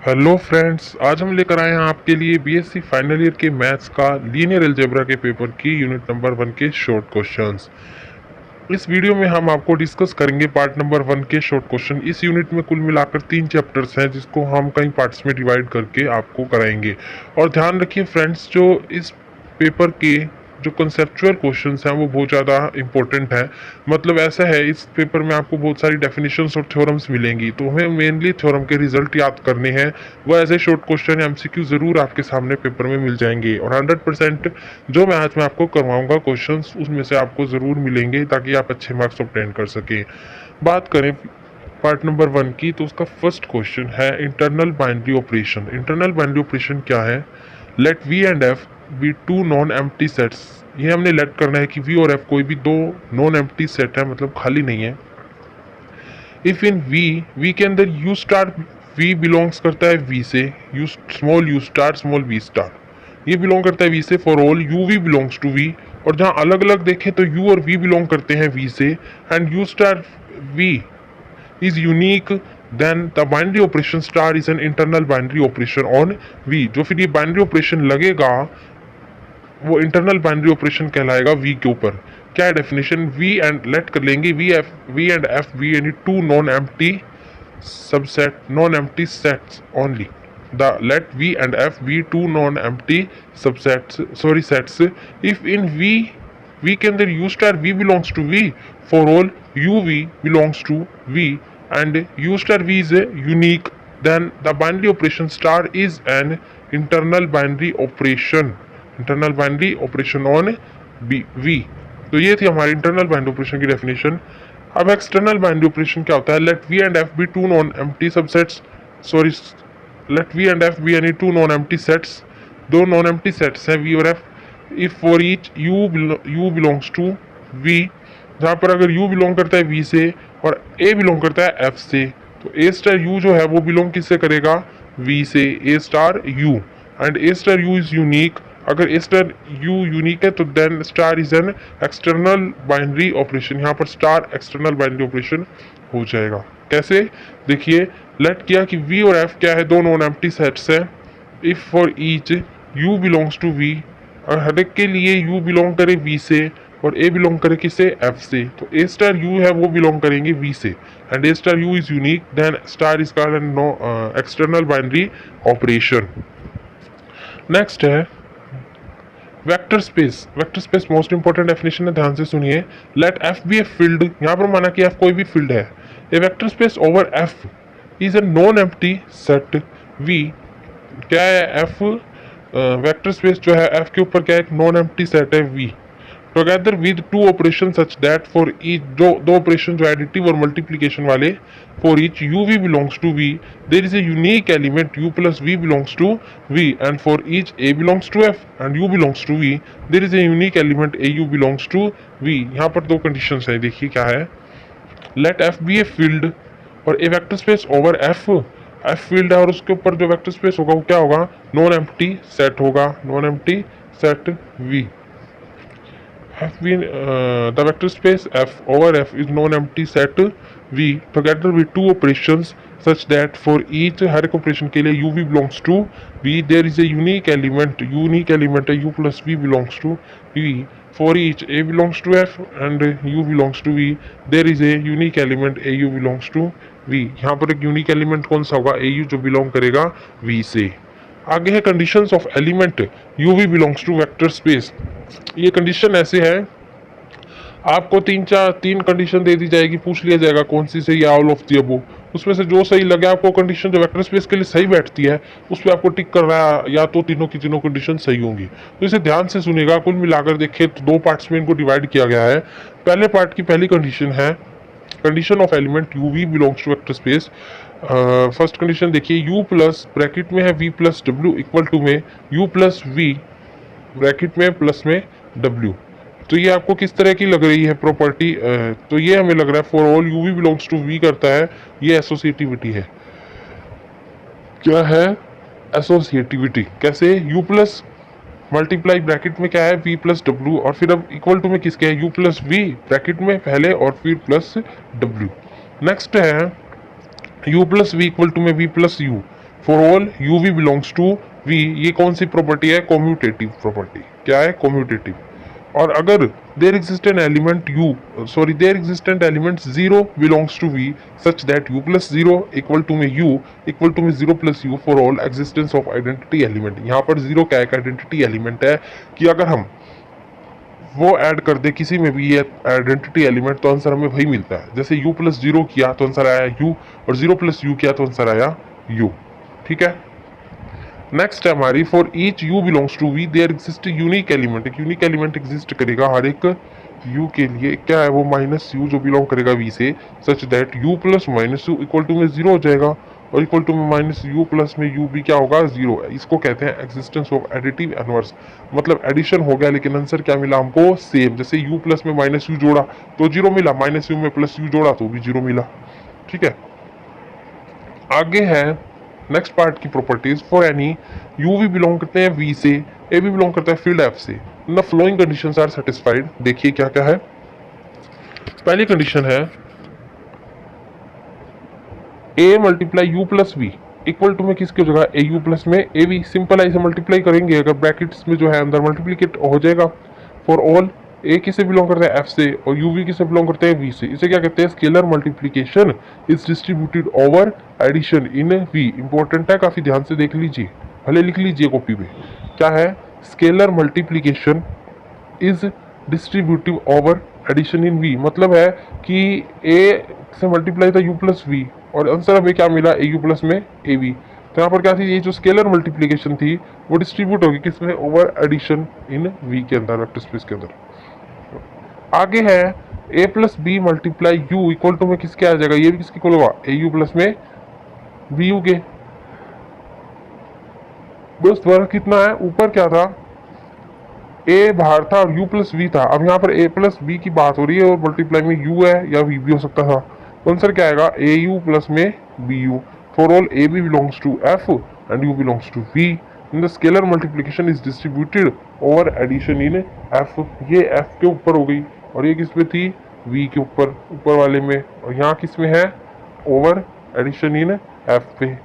Hello friends, आज हम लेकर आए हैं आपके लिए बीएससी फाइनल ईयर के मैथ्स का लीनियर अलजेब्रा के पेपर की यूनिट नंबर 1 के शॉर्ट क्वेश्चंस। इस वीडियो में हम आपको डिस्कस करेंगे पार्ट नंबर 1 के शॉर्ट क्वेश्चन। इस यूनिट में कुल मिलाकर 3 चैप्टर्स हैं जिसको हम कई पार्ट्स में डिवाइड करके आपको कराएंगे। और ध्यान रखिए फ्रेंड्स, जो इस पेपर के जो कंसेप्चुअल क्वेश्चंस हैं वो बहुत ज़्यादा इंपॉर्टेंट है। मतलब ऐसा है, इस पेपर में आपको बहुत सारी डेफिनेशंस और थ्योरम्स मिलेंगी, तो हमें मेनली थ्योरम के रिजल्ट याद करने हैं। वो ऐसे शॉर्ट क्वेश्चन एमसीक्यू ज़रूर आपके सामने पेपर में मिल जाएंगे और 100% जो मैं आज मैं आपको करवाऊंगा क्वेश्चंस उसमें से आपको ज़रूर मिलेंगे ताकि आप अच्छे मार्क्स ऑब्टेन कर सकें। बात करें पार्ट नंबर 1 की, तो उसका फर्स्ट क्वेश्चन है internal binary operation. Internal binary operation क्या है? Let V and F be two non empty sets. ये हमने लेट करना है कि वी और एफ कोई भी दो नॉन एम्प्टी सेट है, मतलब खाली नहीं है। इफ इन वी के अंदर यू स्टार वी बिलोंग्स करता है वी से, U star small V star ये बिलोंग करता है वी से for all U V belongs to V. और जहाँ अलग अलग देखें तो यू और वी बिलोंग करते हैं वी से, and U star V is unique, then the binary operation star is an internal binary operation on V। जो फिर ये बाइनरी ऑपरेशन लगेगा वो इंटरनल बाइनरी ऑपरेशन कहलाएगा V के ऊपर। क्या है डेफिनेशन? V एंड लेट कर लेंगे V and F V any two non empty subset non empty sets only. The let V and F be two non-empty subsets sets if in V के अंदर U star V belongs to V for all UV belongs to V and U star V is unique, then the binary operation star is an internal binary operation on V। तो ये थी हमारी internal binary operation की definition. अब external binary operation क्या होता है? Let V and F be two non-empty subsets let V and F be any two non-empty sets। दो non-empty sets हैं V और F। if for each U belongs to V, जहाँ पर अगर U belong करता है V से और A बिलोंग करता है F से, तो A स्टार U जो है वो बिलोंग किससे करेगा? V से। A star U and A star U is unique. अगर A स्टार U यूनिक है तो then star is an external binary operation. यहाँ पर स्टार एक्सटर्नल बाइनरी ऑपरेशन हो जाएगा। कैसे? देखिए, लेट किया कि V और F क्या है? दो नॉन एम्प्टी सेट्स हैं। If for each U belongs to V, और हर एक के लिए U बिलोंग करे V से और A बिलोंग करे किसे? F से, तो A स्टार U है वो बिलोंग करेंगे V से and A star U is unique, then star is called an external binary operation. Next है vector space. Vector space most important definition है, ध्यान से सुनिए। Let F be a field, यहाँ पर माना कि F कोई भी फील्ड है। A vector space over F is a non empty set V। क्या है? F वेक्टर स्पेस जो है F के ऊपर क्या है? एक नॉन एम्प्टी सेट है V together with two operation such that for each, दो ऑपरेशन जो एडिटिव और मल्टीप्लिकेशन वाले, for each U V belongs to V there is a unique element U plus V belongs to V, and for each A belongs to F and U belongs to V there is a unique element A U belongs to V। यहाँ पर दो conditions है, देखिए क्या है। Let F be a field और a vector space over F field है और उसके ऊपर जो वेक्टर स्पेस होगा वो क्या होगा? नॉन एम्प्टी सेट होगा, non empty set V। F been the vector space F over F is non-empty set V together with two operations such that for each हर एक ऑपरेशन के लिए U V belongs to V there is a unique element है U plus V belongs to V। for each A belongs to F and U belongs to V there is a unique element A U belongs to V। यहाँ पर एक unique element कौन सा होगा? A U जो belong करेगा V से। आगे है conditions of element U V belongs to vector space. ये कंडीशन ऐसे है, आपको तीन कंडीशन दे दी जाएगी, पूछ लिया जाएगा कौन सी सही है ऑल ऑफ द अबव। उसमें से जो सही लगे आपको कंडीशन जो वेक्टर स्पेस के लिए सही बैठती है उस पर आपको टिक करना है, या तो तीनों की तीनों कंडीशन सही होंगी। तो इसे ध्यान से सुनिएगा। कुल मिलाकर देखें तो दो पार्ट्स में इनको डिवाइड किया गया है। पहले पार्ट की पहली कंडीशन है condition of element U V belongs to vector space. First condition देखिए, U प्लस ब्रैकेट में है V plus W equal to में U प्लस V ब्रैकेट में प्लस में W। तो ये आपको किस तरह की लग रही है प्रॉपर्टी? तो ये हमें लग रहा है for all U V belongs to V करता है, ये एसोसिएटिविटी है। क्या है? एसोसिएटिविटी। कैसे? U प्लस मल्टीप्लाई ब्रैकेट में क्या है? V प्लस W, और फिर अब इक्वल टू में किसके है? U प्लस V ब्रैकेट में पहले और फिर प्लस W। नेक्स्ट है U plus V equal to में V plus U for all U V belongs to V, ये कौन सी प्रॉपर्टी है? Commutative property. क्या है? कॉम्यूटेटिव। और अगर there existent element there existent element zero belongs to V such that U plus zero equal to में U equal to में zero plus U for all existence of identity element. यहाँ पर zero क्या एक identity element है कि अगर हम वो ऐड कर दे किसी में भी ये आइडेंटिटी एलिमेंट तो आंसर हमें वही मिलता है। जैसे u प्लस जीरो किया तो आंसर आया u, और जीरो प्लस यू किया तो आंसर आया u। ठीक है, नेक्स्ट है हमारी for each u belongs to v there exist unique element. एक यूनिक एलिमेंट एग्जिस्ट करेगा हर एक u के लिए। क्या है वो? माइनस u जो बिलोंग करेगा v से, such that u plus minus U equal to में जीरो हो जाएगा, और इक्वल टू में माइनस यू प्लस में यू भी क्या होगा? जीरो। इसको कहते हैं एग्जिस्टेंस ऑफ एडिटिव इनवर्स। मतलब एडिशन हो गया लेकिन आंसर क्या मिला हमको? सेम। जैसे यू प्लस में माइनस यू जोड़ा तो जीरो मिला, माइनस यू में प्लस यू जोड़ा तो भी जीरो मिला। ठीक है, आगे है नेक्स्ट पार्ट की प्रॉपर्टीज। फॉर एनी यू भी बिलोंग करते हैं वी से, ए भी बिलोंग करता है फील्ड एफ से, the following conditions are satisfied. देखिए क्या क्या है। पहली कंडीशन है A multiply U plus V equal to में किसकी हो जाएगा? ए यू प्लस में ए वी। सिंपल है, इसे मल्टीप्लाई करेंगे, अगर ब्रैकेट्स में जो है अंदर मल्टीप्लीकेट हो जाएगा। फॉर ऑल ए किसे बिलोंग करता है? एफ से, और यू वी किसे बिलोंग करते हैं? वी से। इसे क्या कहते हैं? Scalar multiplication is distributed over addition in V. Important है, काफी ध्यान से देख लीजिए, भले लिख लीजिए कॉपी पे। क्या है? Scalar multiplication is distributive over addition in v. मतलब है कि ए से मल्टीप्लाई था यू प्लस वी, और आंसर हमें क्या मिला? ए यू प्लस में ए वी। तो यहाँ पर क्या थी? ये जो स्केलर मल्टीप्लिकेशन थी वो डिस्ट्रीब्यूट होगी किसमें? ओवर एडिशन इन वी के अंदर, वेक्टर स्पेस के अंदर। आगे है A plus B multiply you equal to में किसके आ जाएगा? ये भी किसके इक्वल होगा? ए यू प्लस में बी यू के। बस फर्क कितना है? ऊपर क्या था? ए बाहर था और u प्लस वी था। अब यहाँ पर a प्लस बी की बात हो रही है और मल्टीप्लाई में u है या v भी हो सकता था। तो आंसर क्या आएगा? ए यू प्लस में B u. For all a b belongs to f and u belongs to v, in the scalar multiplication is distributed over addition in f। ये f के ऊपर हो गई और ये किस में थी? v के ऊपर, ऊपर वाले में, और यहाँ किस में है? ओवर एडिशन इन f पे।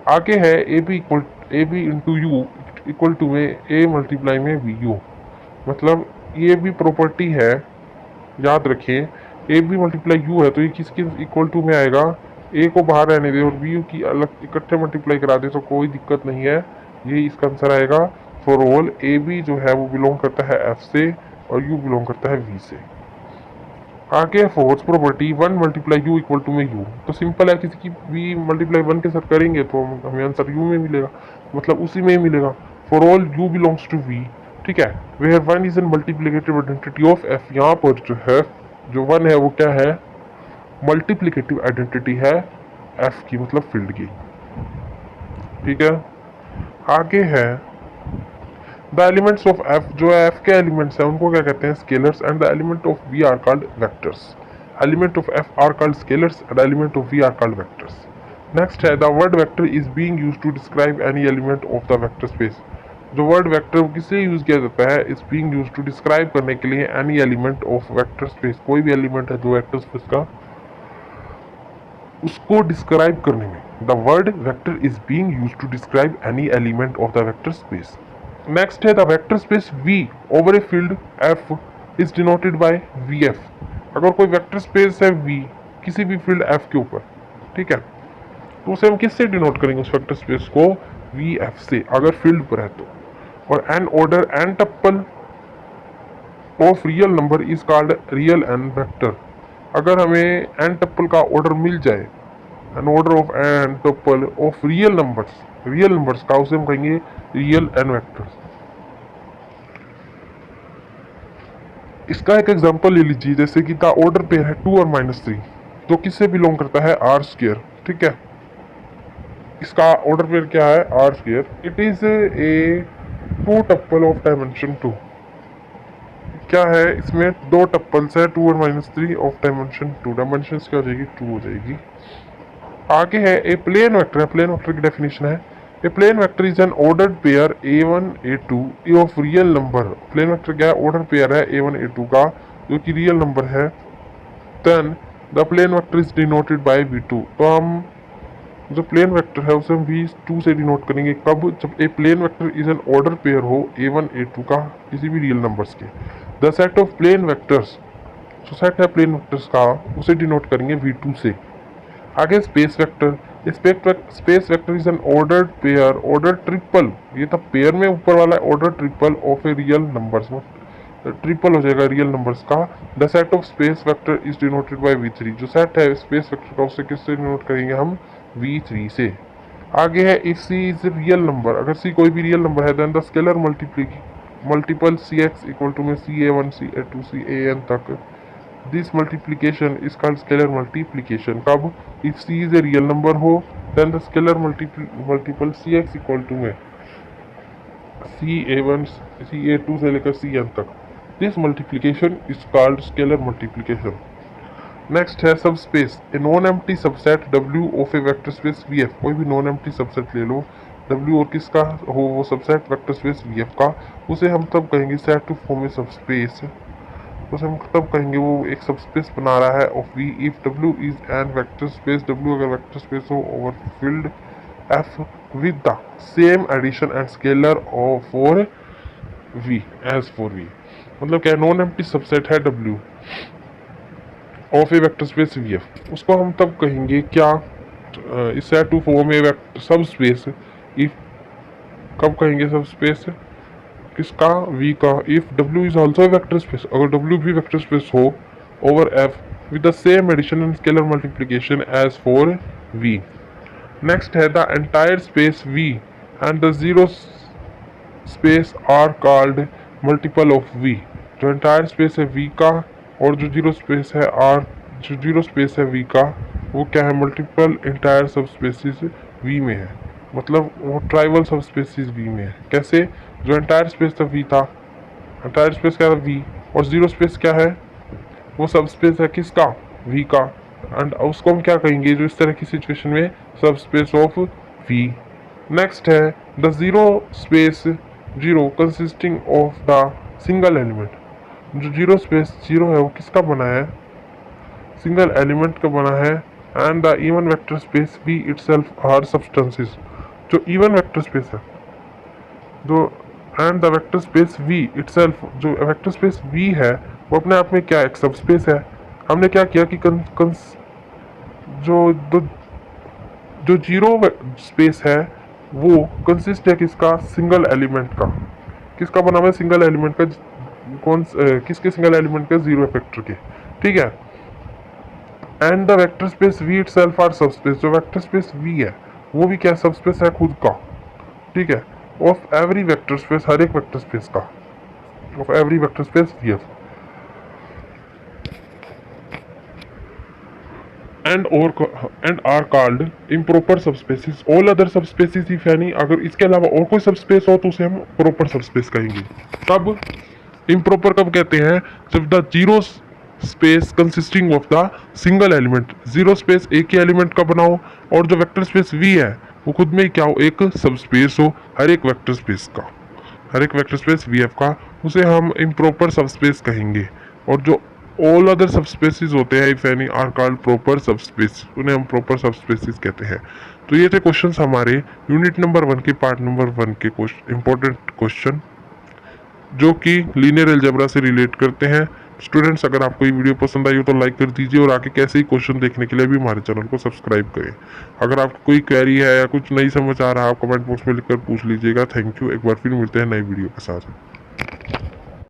आगे है a b into u equal to में a मल्टीप्लाई में वी यू। मतलब ये भी प्रॉपर्टी है, याद रखिए। ए बी मल्टीप्लाई यू है तो ये किसके इक्वल टू में आएगा? ए को बाहर रहने दे और बी यू की अलग इकट्ठे मल्टीप्लाई करा दे तो कोई दिक्कत नहीं है। ये इसका आंसर आएगा। फॉर ऑल ए बी जो है वो बिलोंग करता है एफ से और यू बिलोंग करता है वी से। आगे fourth property one multiply you equal to में यू। तो सिंपल है, किसी की भी मल्टीप्लाई वन के साथ करेंगे तो हमें आंसर यू में मिलेगा, मतलब उसी में ही मिलेगा। For all u belongs to v. ठीक है, where one is an multiplicative identity of F. यहाँ पर जो है जो वन है वो क्या है? मल्टीप्लिकेटिव आइडेंटिटी है एफ की, मतलब फील्ड की। ठीक है, आगे है द एलिमेंट्स ऑफ एफ। जो एफ के एलिमेंट्स हैं उनको क्या कहते हैं? Scalars. And the element of V are called vectors. Element of F are called scalars and element of V are called vectors. Next है the word vector is being used to describe any element of the vector space. जो word vector किससे use किया जाता है? Is being used to describe करने के लिए any element of vector space. कोई भी एलिमेंट है जो वेक्टर स्पेस का, उसको डिस्क्राइब करने में the word vector is being used to describe any element of the vector space. Next है the vector space V over a field F is denoted by VF। अगर कोई vector space है V किसी भी field F के ऊपर, ठीक है, तो उसे हम किससे डिनोट करेंगे? उस वेक्टर स्पेस को VF से, अगर फील्ड पर है तो। और an order n tuple of real number is called real n vector. अगर हमें एन टप्पल का ऑर्डर मिल जाए, an order of n tuple of real numbers का, उसे हम कहेंगे रियल एन वेक्टर्स। इसका एक एग्जांपल ले लीजिए, जैसे कि द ऑर्डर पेयर है 2 और -3, तो किससे बिलोंग करता है? R square. ठीक है, इसका ऑर्डर पेयर क्या है? R square. It is a 2 tuple of dimension 2। क्या है इसमें? 2 टप्पल्स है 2 और -3 ऑफ डायमेंशन 2। डायमेंशन क्या हो जाएगी? 2 हो जाएगी। आगे है ए प्लेन वेक्टर है। प्लेन वेक्टर की डेफिनेशन है a plane vector is an ordered pair a1 a2 of real number. Plane vector क्या है? ऑर्डर पेयर है a1 a2 का जो कि रियल नंबर है। Then the plane vector is denoted by v2। तो हम जो प्लेन वेक्टर है उसे हम v2 से डिनोट करेंगे कब, जब a plane vector is an order pair हो a1 a2 का किसी भी रियल नंबर्स के। The set of plane vectors, जो सेट है प्लेन वेक्टर्स का उसे डिनोट करेंगे v2 से। आगे space vector, space vector is an ordered pair, order triple, ये था पेयर में ऊपर वाला order triple of a real numbers, triple हो जाएगा रियल नंबर्स का। The set of space vector is denoted bye v3, जो सेट है स्पेस वेक्टर का उसे किससे डिनोट करेंगे हम, v3 से। आगे है if c is real number, अगर c कोई भी रियल नंबर है then the scalar multiple cx equal to में ca1 ca2 can तक, this multiplication is called scalar multiplication. कब, if c is a real number हो then the scalar multiple cx equal to में ca1 ca2 से लेकर cn तक, this multiplication is called scalar multiplication. Next है subspace, a non empty subset W of a vector space VF, कोई भी non empty subset ले लो W और किसका हो वो सबसेट वेक्टर स्पेस VF का, उसे हम तब कहेंगे set to form a subspace, उसे हम तब कहेंगे वो एक सबस्पेस बना रहा है of V if W is an vector space, W अगर वेक्टर स्पेस हो over field F with the same addition and scalar for V as for V। मतलब क्या, नॉन एम्प्टी सबसेट है W of a vector space VF, उसको हम तब कहेंगे क्या, इस set to form a vector subspace, if कब कहेंगे सब स्पेस किसका, V का, if W is also a vector space, अगर W भी वेक्टर स्पेस हो over F with the same addition and scalar multiplication as for V। Next है the entire space V and the zero space are called multiple of V, जो entire space है V का और जो zero space है R, जो zero space है V का वो क्या है, multiple entire subspaces V में है, मतलब वो ट्राइवल सब स्पेसिस V में है। कैसे, जो एंटायर स्पेस था V था, एंटायर स्पेस क्या था V, और जीरो स्पेस क्या है, वो सब स्पेस है किसका, V का, एंड उसको हम क्या कहेंगे, जो इस तरह की सिचुएशन में सब स्पेस ऑफ V। नेक्स्ट है the zero space zero consisting of the single element, जो जीरो स्पेस जीरो है वो किसका बना है, सिंगल एलिमेंट का बना है। And the even vector space V itself are subspaces, जो इवन वेक्टर स्पेस है जो, and the vector space V itself, जो वेक्टर स्पेस V है वो अपने आप में क्या एक सब स्पेस है। हमने क्या किया कि जो जीरो स्पेस है वो कंसिस्ट है किसका, सिंगल एलिमेंट का, किसका बना हुआ है, सिंगल एलिमेंट का, किसके सिंगल एलिमेंट का, जीरो वेक्टर के, ठीक है। And the vector space V itself are subspace, जो वेक्टर स्पेस V है वो भी क्या सबस्पेस है खुद का, ठीक है, ऑफ एवरी वेक्टर स्पेस, हर एक वेक्टर स्पेस का, of every vector space VF। And are called improper subspaces, all other subspaces if any, अगर इसके अलावा और कोई सबस्पेस हो तो उसे हम प्रॉपर सबस्पेस कहेंगे। तब इम्प्रॉपर कब कहते हैं, जब the zero space consisting of the single element, zero space एक ही एलिमेंट का बनाओ और जो वेक्टर स्पेस V है वो खुद में क्या हो, एक सबस्पेस हो हर एक वेक्टर स्पेस का, हर एक वेक्टर स्पेस VF का, उसे हम इम्प्रॉपर सबस्पेस कहेंगे। और जो ऑल अदर सबस्पेसिस होते हैं if any are called proper subspace, उन्हें हम प्रॉपर सबस्पेसिस कहते हैं। तो ये थे क्वेश्चंस हमारे यूनिट नंबर 1 के पार्ट नंबर 1 के इंपॉर्टेंट क्वेश्चन जो कि लीनियर अलजेब्रा से रिलेट करते हैं। स्टूडेंट्स, अगर आपको ये वीडियो पसंद आई हो तो लाइक कर दीजिए और आगे कैसे ही क्वेश्चन देखने के लिए भी हमारे चैनल को सब्सक्राइब करें। अगर आपको कोई क्वेरी है या कुछ नहीं समझ आ रहा है आप कमेंट बॉक्स में लिखकर पूछ लीजिएगा। Thank you. एक बार फिर मिलते हैं नई वीडियो के साथ।